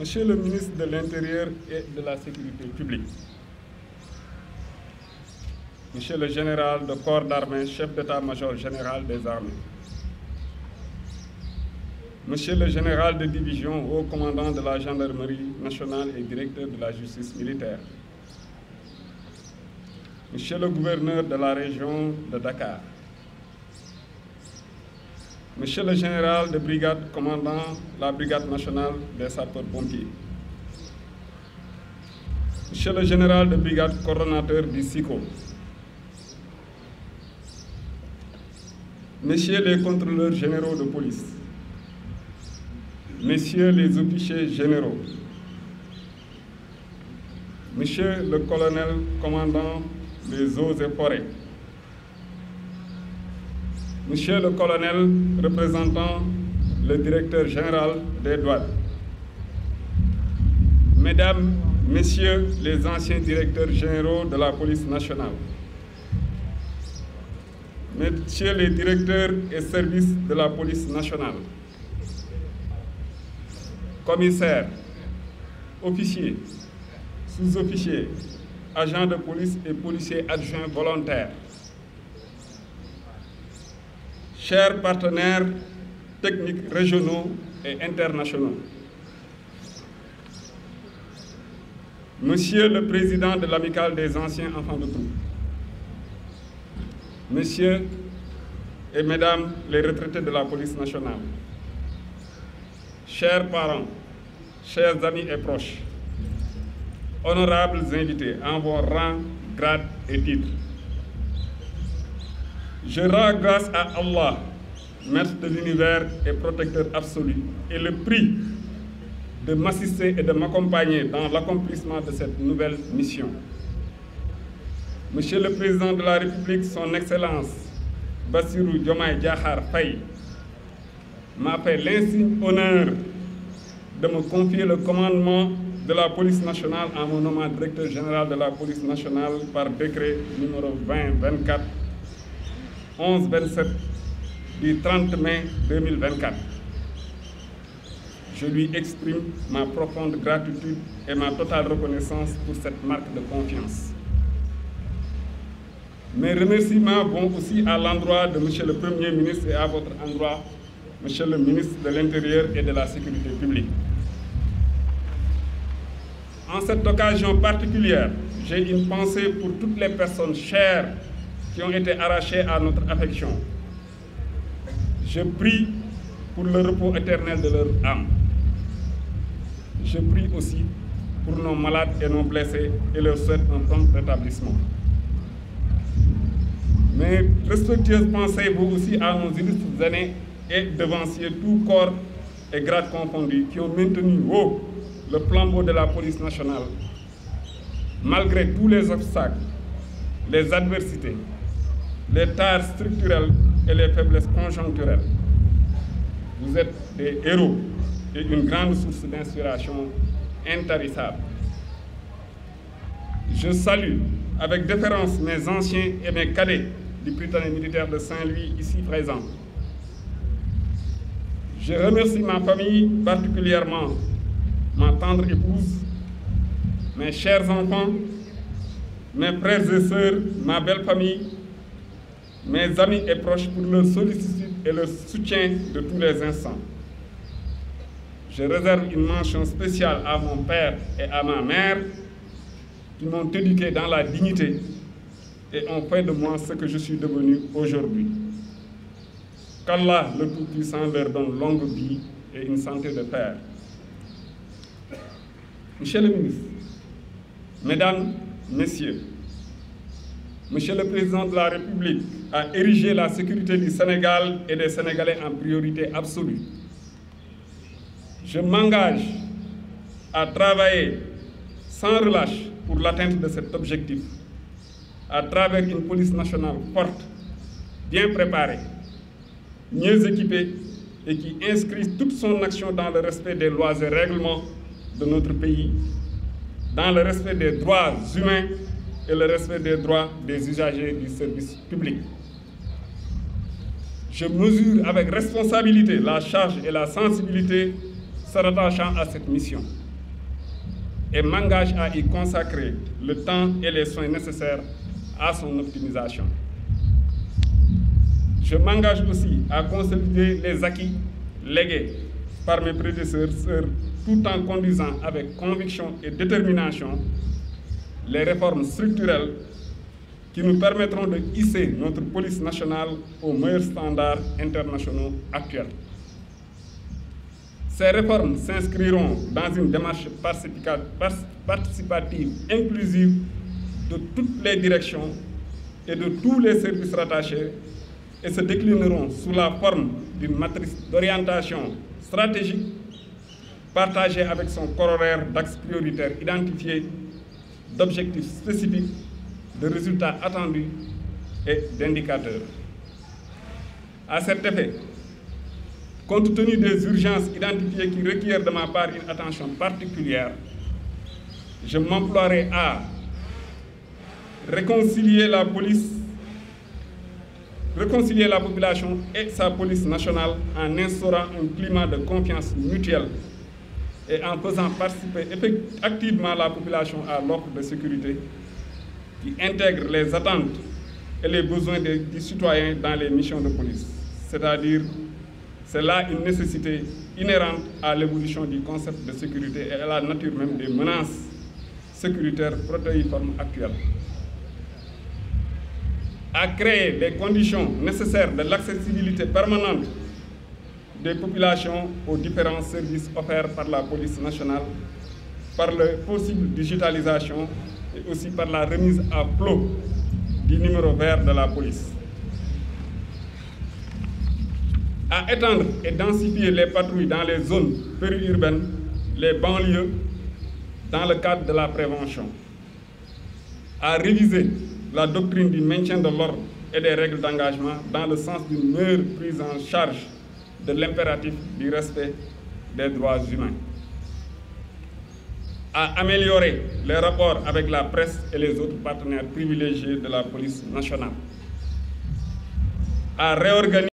Monsieur le ministre de l'Intérieur et de la Sécurité publique, Monsieur le général de corps d'armée, chef d'état-major général des armées, Monsieur le général de division, haut commandant de la gendarmerie nationale et directeur de la justice militaire, Monsieur le gouverneur de la région de Dakar, Monsieur le général de brigade commandant la brigade nationale des sapeurs-pompiers, Monsieur le général de brigade coordonnateur du SICO, Messieurs les contrôleurs généraux de police, Messieurs les officiers généraux, Monsieur le colonel commandant des eaux et forêts, Monsieur le colonel représentant le directeur général des douanes, Mesdames, Messieurs les anciens directeurs généraux de la police nationale, Messieurs les directeurs et services de la police nationale, commissaires, officiers, sous-officiers, agents de police et policiers adjoints volontaires, chers partenaires techniques régionaux et internationaux, Monsieur le Président de l'Amicale des anciens enfants de troupe, Messieurs et Mesdames les retraités de la police nationale, chers parents, chers amis et proches, honorables invités en vos rangs, grades et titres, je rends grâce à Allah, Maître de l'univers et protecteur absolu, et le prie de m'assister et de m'accompagner dans l'accomplissement de cette nouvelle mission. Monsieur le Président de la République, Son Excellence Bassirou Diomaye Diakhar Faye, m'a fait l'insigne honneur de me confier le commandement de la police nationale en mon nommant directeur général de la police nationale par décret numéro 2024 1127 du 30 mai 2024. Je lui exprime ma profonde gratitude et ma totale reconnaissance pour cette marque de confiance. Mes remerciements vont aussi à l'endroit de Monsieur le Premier ministre et à votre endroit, Monsieur le ministre de l'Intérieur et de la Sécurité publique. En cette occasion particulière, j'ai une pensée pour toutes les personnes chères qui ont été arrachées à notre affection. Je prie pour le repos éternel de leur âme. Je prie aussi pour nos malades et nos blessés et leur souhaite un prompt rétablissement. Mes respectueuses pensées vont aussi à nos illustres aînés et devanciers, tous corps et grades confondus, qui ont maintenu haut le flambeau de la police nationale, malgré tous les obstacles, les adversités, les tares structurelles et les faiblesses conjoncturelles. Vous êtes des héros et une grande source d'inspiration intarissable. Je salue avec déférence mes anciens et mes cadets du Prytanée militaire de Saint-Louis ici présents. Je remercie ma famille, particulièrement ma tendre épouse, mes chers enfants, mes frères et sœurs, ma belle famille, mes amis et proches pour leur sollicitude et leur soutien de tous les instants. Je réserve une mention spéciale à mon père et à ma mère qui m'ont éduqué dans la dignité et ont fait de moi ce que je suis devenu aujourd'hui. Qu'Allah, le Tout-Puissant, leur donne longue vie et une santé de fer. Monsieur le ministre, Mesdames, Messieurs, Monsieur le Président de la République a érigé la sécurité du Sénégal et des Sénégalais en priorité absolue. Je m'engage à travailler sans relâche pour l'atteinte de cet objectif, à travers une police nationale forte, bien préparée, mieux équipée et qui inscrit toute son action dans le respect des lois et règlements de notre pays, dans le respect des droits humains et le respect des droits des usagers du service public. Je mesure avec responsabilité la charge et la sensibilité se rattachant à cette mission. et m'engage à y consacrer le temps et les soins nécessaires à son optimisation. Je m'engage aussi à consolider les acquis légués par mes prédécesseurs tout en conduisant avec conviction et détermination les réformes structurelles qui nous permettront de hisser notre police nationale aux meilleurs standards internationaux actuels. Ces réformes s'inscriront dans une démarche participative inclusive de toutes les directions et de tous les services rattachés et se déclineront sous la forme d'une matrice d'orientation stratégique partagée avec son corollaire d'axes prioritaires identifiés, d'objectifs spécifiques, de résultats attendus et d'indicateurs. À cet effet, compte tenu des urgences identifiées qui requièrent de ma part une attention particulière, je m'emploierai à réconcilier la population et sa police nationale en instaurant un climat de confiance mutuelle et en faisant participer activement la population à l'offre de sécurité qui intègre les attentes et les besoins des citoyens dans les missions de police. C'est-à-dire, c'est là une nécessité inhérente à l'évolution du concept de sécurité et à la nature même des menaces sécuritaires protéiformes actuelles. À créer les conditions nécessaires de l'accessibilité permanente des populations aux différents services offerts par la police nationale, par la possible digitalisation et aussi par la remise à flot du numéro vert de la police. À étendre et densifier les patrouilles dans les zones périurbaines, les banlieues, dans le cadre de la prévention. À réviser la doctrine du maintien de l'ordre et des règles d'engagement dans le sens d'une meilleure prise en charge de l'impératif du respect des droits humains. À améliorer les rapports avec la presse et les autres partenaires privilégiés de la police nationale. À réorganiser